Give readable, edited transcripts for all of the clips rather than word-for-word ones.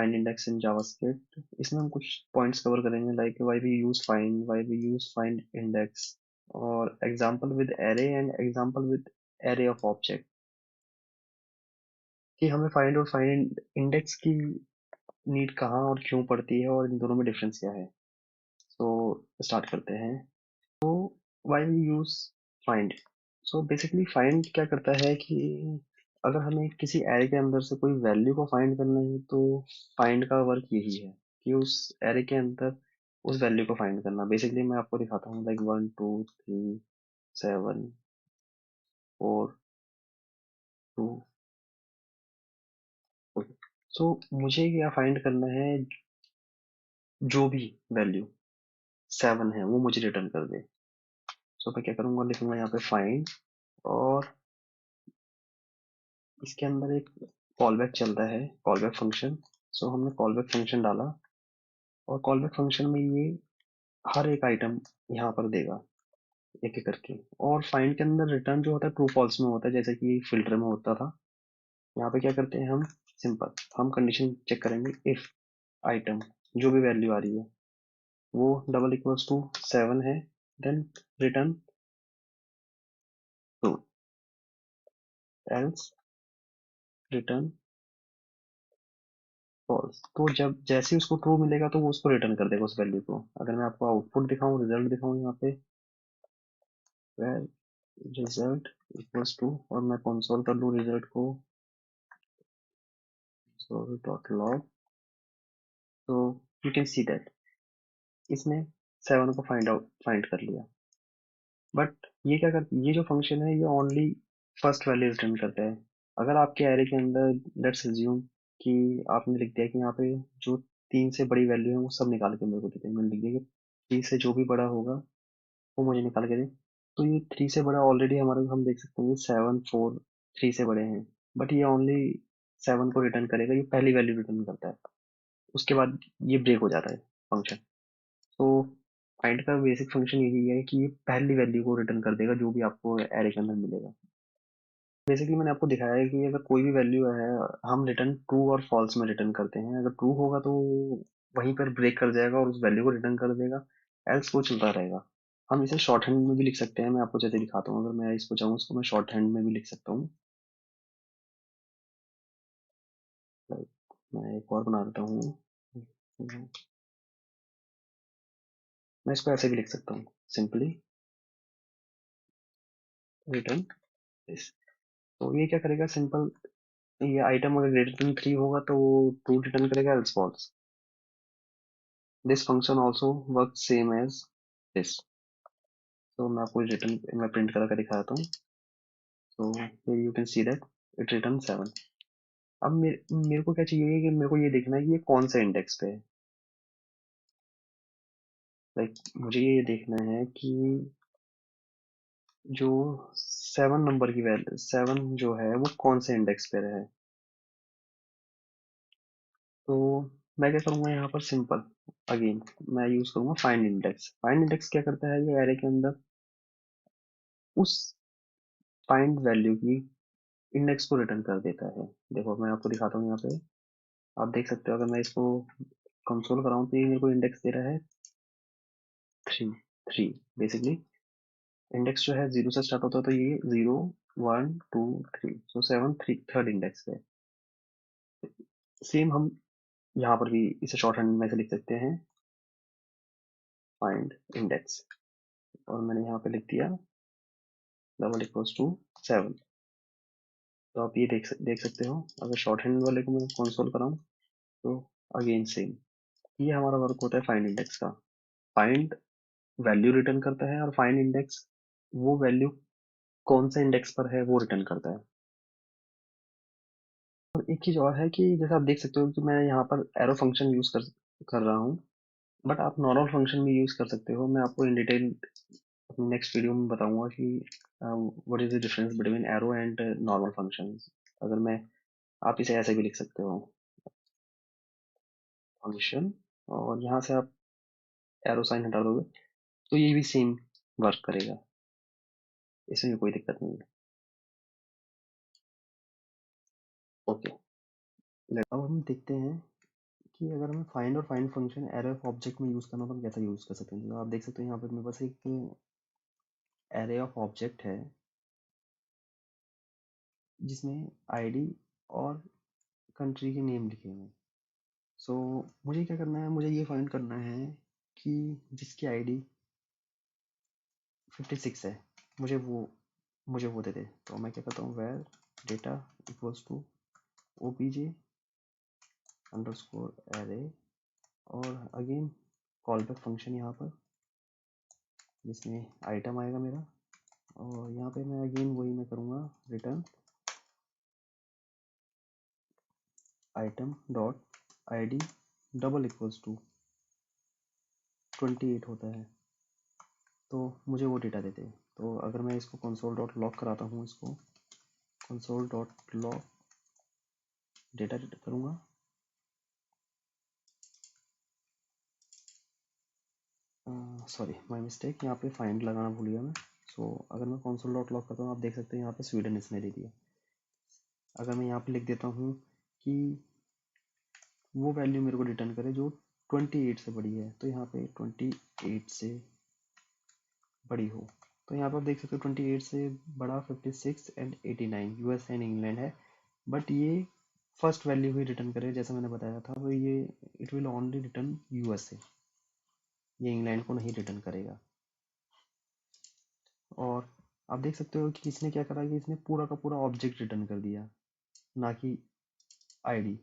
Find index in JavaScript. इसमें हम कुछ पॉइंट्स कवर करेंगे, like why we use find, why we use find index, और example with array and example with array of object, कि हमें find और find index की need कहाँ और क्यों पड़ती है और इन दोनों में डिफरेंस क्या है। तो स्टार्ट करते हैं। Why we use find. So basically find क्या करता है कि अगर हमें किसी एरे के अंदर से कोई वैल्यू को फाइंड करना है तो फाइंड का वर्क यही है कि उस एरे के अंदर उस वैल्यू को फाइंड करना। बेसिकली मैं आपको दिखाता हूँ, लाइक 1 2 3 7 4 2। सो मुझे क्या फाइंड करना है, जो भी वैल्यू 7 है वो मुझे रिटर्न कर दे। सो मैं क्या करूंगा, लिखूंगा यहाँ पे फाइंड, और इसके अंदर एक कॉल बैक चलता है, कॉल बैक फंक्शन। सो हमने कॉल बैक फंक्शन डाला, और कॉल बैक फंक्शन में ये हर एक आइटम यहाँ पर देगा एक एक करके। और फाइंड के अंदर रिटर्न जो होता है ट्रू फॉल्स में होता है, जैसे कि फिल्टर में होता था। यहाँ पे क्या करते हैं हम, सिंपल हम कंडीशन चेक करेंगे, इफ आइटम जो भी वैल्यू आ रही है वो डबल इक्वल्स टू 7 है, then return true, else return false. तो जब जैसे ही उसको ट्रू मिलेगा तो वो उसको रिटर्न कर देगा, उस वैल्यू को। अगर मैं आपको आउटपुट दिखाऊं, रिजल्ट दिखाऊं यहाँ पे, रिजल्ट इक्वल्स टू, और मैं कंसोल कर लूँ रिजल्ट को, डॉट लॉग, तो यू कैन सी दैट इसने 7 को फाइंड कर लिया। बट ये क्या कर, ये जो फंक्शन है ये ओनली फर्स्ट वैल्यू रिटर्न करता है। अगर आपके एरे के अंदर लेट्स अज्यूम कि आपने लिख दिया कि यहाँ पे जो 3 से बड़ी वैल्यू है वो सब निकाल के मेरे को दे दे, मैंने लिख दिया कि 3 से जो भी बड़ा होगा वो मुझे निकाल के दे। तो ये 3 से बड़ा ऑलरेडी हमारे, हम देख सकते हैं 7 4 3 से बड़े हैं, बट ये ओनली 7 को रिटर्न करेगा, ये पहली वैल्यू रिटर्न करता है। उसके बाद ये ब्रेक हो जाता है फंक्शन। तो फाइंड का बेसिक फंक्शन यही है कि ये पहली वैल्यू को रिटर्न कर देगा जो भी आपको एरे के अंदर मिलेगा। बेसिकली मैंने आपको दिखाया है कि अगर कोई भी वैल्यू है, हम रिटर्न ट्रू और फॉल्स में रिटर्न करते हैं। अगर ट्रू होगा तो वहीं पर ब्रेक कर जाएगा और उस वैल्यू को रिटर्न कर देगा, एल्स वो चलता रहेगा। हम इसे शॉर्ट हैंड में भी लिख सकते हैं, मैं आपको जैसे दिखाता हूँ। अगर मैं इसको चाहूँ, इसको मैं शॉर्ट हैंड में भी लिख सकता हूँ। मैं एक और बना देता हूँ, मैं इसको ऐसे भी लिख सकता हूँ, सिंपली रिटर्न दिस। तो ये क्या करेगा, सिंपल, ये आइटम अगर ग्रेटर देन 3 होगा तो वो ट्रू रिटर्न करेगा, else false. This function also work same as this. तो मैं आपको रिटर्न मैं प्रिंट करके दिखाता हूँ। तो here you can see that it return 7। अब मेरे को क्या चाहिए कि मेरे को ये देखना है कि ये कौन से इंडेक्स पे है। लाइक मुझे ये देखना है कि जो 7 नंबर की वैल्यू 7 जो है वो कौन से इंडेक्स पे है। तो मैं क्या करूंगा यहाँ पर, सिंपल अगेन मैं यूज करूंगा फाइंड इंडेक्स। फाइंड इंडेक्स क्या करता है, ये एरे के अंदर उस फाइंड वैल्यू की इंडेक्स को रिटर्न कर देता है। देखो मैं आपको दिखाता हूँ यहाँ पे, आप देख सकते हो। अगर मैं इसको कंसोल कराऊं तो ये मेरे को इंडेक्स दे रहा है 3 3। बेसिकली इंडेक्स जो है 0 से स्टार्ट होता है, तो ये 0 1 2 3, सो 7 थर्ड इंडेक्स पे। सेम हम यहाँ पर भी इसे शॉर्ट हैंड में से लिख सकते हैं, फाइंड इंडेक्स, और मैंने यहाँ पे लिख दिया डबल इक्वल्स टू 7। तो आप ये देख सकते हो। अगर शॉर्ट हैंड वाले को मैं कंसोल कराऊं तो अगेन सेम, ये हमारा वर्क होता है फाइंड इंडेक्स का। फाइंड वैल्यू रिटर्न करता है, और फाइंड इंडेक्स वो वैल्यू कौन से इंडेक्स पर है वो रिटर्न करता है। और एक चीज और है कि जैसे आप देख सकते हो कि मैं यहाँ पर एरो फंक्शन यूज कर रहा हूँ, बट आप नॉर्मल फंक्शन भी यूज कर सकते हो। मैं आपको इन डिटेल अपने नेक्स्ट वीडियो में बताऊंगा कि what is the difference between arrow and normal function. अगर मैं, आप इसे ऐसे भी लिख सकते हो, फंक्शन, और यहाँ से आप एरो साइन हटा दोगे तो ये भी सेम वर्क करेगा, इसमें भी कोई दिक्कत नहीं है। ओके, अब हम देखते हैं कि अगर हमें फाइंड और find function array of object में यूज़ करना तो हम कैसे यूज़ कर सकते हैं। तो आप देख सकते हो यहाँ पे मेरे पास एक एरे ऑफ ऑब्जेक्ट है जिसमें आईडी और कंट्री के नेम लिखे हुए हैं। सो मुझे क्या करना है, मुझे ये फाइंड करना है कि जिसकी आईडी 56 है, मुझे वो दे दे। तो मैं क्या करता हूँ, where data equals to OPJ underscore array, और अगेन कॉल बैक फंक्शन यहाँ पर जिसमें आइटम आएगा मेरा, और यहाँ पे मैं अगेन वही मैं करूँगा, return item dot ID double equals to 28 होता है, तो मुझे वो डेटा देते हैं। तो अगर मैं इसको कंसोल डॉट लॉग कराता हूँ, इसको कंसोल डॉट लॉग डेटा करूँगा, सॉरी माय मिस्टेक, यहाँ पे फाइंड लगाना भूल गया मैं। सो अगर मैं कंसोल डॉट लॉग करता हूँ, आप देख सकते हैं यहाँ पे स्वीडन इसने दे दिया। अगर मैं यहाँ पे लिख देता हूँ कि वो वैल्यू मेरे को रिटर्न करे जो 28 से बड़ी है, तो यहाँ पे 28 से बड़ी हो, तो यहाँ पर आप देख सकते हो 28 से बड़ा 56 एंड 89 यूएस एंड इंग्लैंड है, बट ये फर्स्ट वैल्यू ही रिटर्न करे जैसा मैंने बताया था। तो ये it will only return USA, ये इंग्लैंड को नहीं रिटर्न करेगा। और आप देख सकते हो कि इसने क्या करा कि इसने पूरा का पूरा ऑब्जेक्ट रिटर्न कर दिया, ना कि आईडी,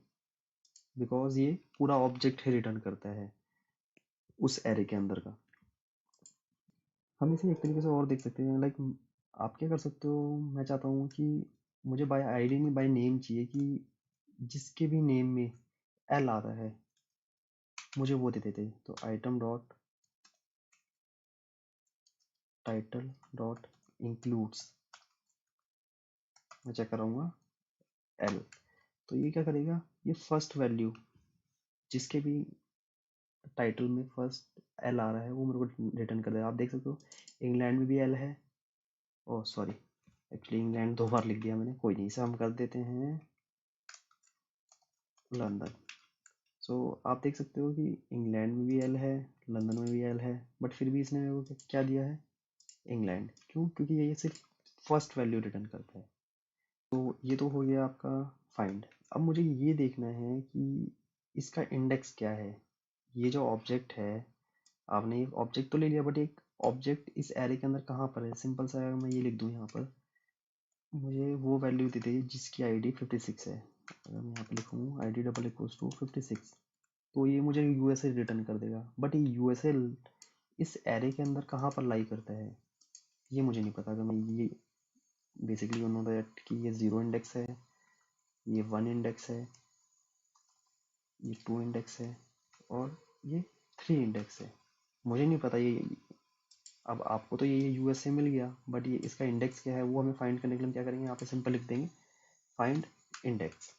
बिकॉज ये पूरा ऑब्जेक्ट ही रिटर्न करता है उस एरे के अंदर का। हम इसे एक तरीके से और देख सकते हैं, लाइक आप क्या कर सकते हो, मैं चाहता हूँ कि मुझे बाय आईडी नहीं बाय नेम चाहिए, कि जिसके भी नेम में एल आ रहा है मुझे वो दे देते। तो item dot title dot includes मैं चेक कराऊंगा एल, तो ये क्या करेगा, ये फर्स्ट वैल्यू जिसके भी टाइटल में फर्स्ट एल आ रहा है वो मेरे को रिटर्न कर देगा। आप देख सकते हो इंग्लैंड में भी एल है, ओह सॉरी एक्चुअली इंग्लैंड 2 बार लिख दिया मैंने, कोई नहीं, इसे हम कर देते हैं लंदन। सो आप देख सकते हो कि इंग्लैंड में भी एल है, लंदन में भी एल है, बट फिर भी इसने मेरे को क्या दिया है, इंग्लैंड। क्यों? क्योंकि ये सिर्फ फर्स्ट वैल्यू रिटर्न करता है। तो ये तो हो गया आपका फाइंड। अब मुझे ये देखना है कि इसका इंडेक्स क्या है। ये जो ऑब्जेक्ट है, आपने एक ऑब्जेक्ट तो ले लिया, बट एक ऑब्जेक्ट इस एरे के अंदर कहाँ पर है। सिंपल सा मैं ये लिख दूँ यहाँ पर, मुझे वो वैल्यू दे दे जिसकी आईडी 56 है। अगर मैं यहाँ पे लिखूँ आईडी डबल इक्वल्स टू 56, तो ये मुझे यूएसए रिटर्न कर देगा। बट ये यूएसए इस एरे के अंदर कहाँ पर लाई करता है ये मुझे नहीं पता। अगर मैं ये बेसिकली यू नो दैट कि ये 0 इंडेक्स है, ये 1 इंडेक्स है, ये 2 इंडेक्स है, और ये 3 इंडेक्स है। मुझे नहीं पता ये, अब आपको तो ये यूएसए मिल गया, बट ये इसका इंडेक्स क्या है वो हमें फाइंड करने के लिए हम क्या करेंगे, यहाँ पे सिंपल लिख देंगे फाइंड इंडेक्स।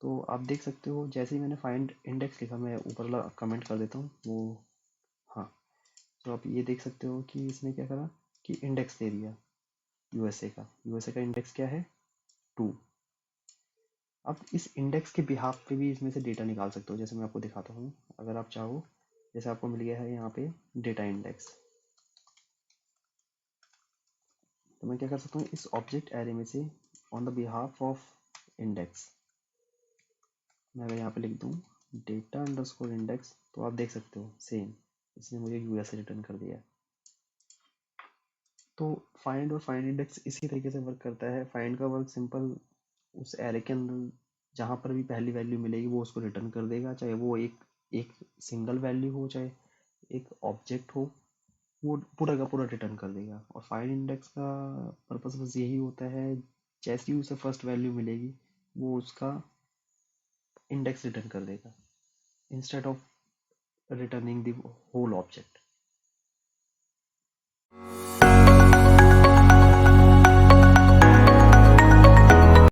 तो आप देख सकते हो जैसे ही मैंने फाइंड इंडेक्स लिखा, मैं ऊपर वाला कमेंट कर देता हूँ वो, हाँ। तो आप ये देख सकते हो कि इसने क्या करा कि इंडेक्स दे दिया यूएसए का इंडेक्स क्या है 2। अब इस इंडेक्स के बिहाफ पे भी इसमें से डेटा निकाल सकते हो, जैसे मैं आपको दिखाता हूँ। अगर आप चाहो, जैसे आपको मिल गया है यहाँ पे डेटा इंडेक्स, तो मैं क्या कर सकता हूँ, इस ऑब्जेक्ट एरे में से on the behalf of index मैं अगर यहाँ पे लिख दूँ डेटा अंडरस्कोर इंडेक्स, तो आप देख सकते हो सेम इसने मुझे यूएसए रिटर्न कर दिया। तो फाइंड और फाइंड इंडेक्स इसी तरीके से वर्क करता है। फाइंड का वर्क सिंपल, उस एरे के अंदर जहाँ पर भी पहली वैल्यू मिलेगी वो उसको रिटर्न कर देगा, चाहे वो एक एक सिंगल वैल्यू हो, चाहे एक ऑब्जेक्ट हो, वो पूरा का पूरा रिटर्न कर देगा। और फाइंड इंडेक्स का पर्पस बस यही होता है, जैसी उसे फर्स्ट वैल्यू मिलेगी वो उसका इंडेक्स रिटर्न कर देगा instead of returning the whole object.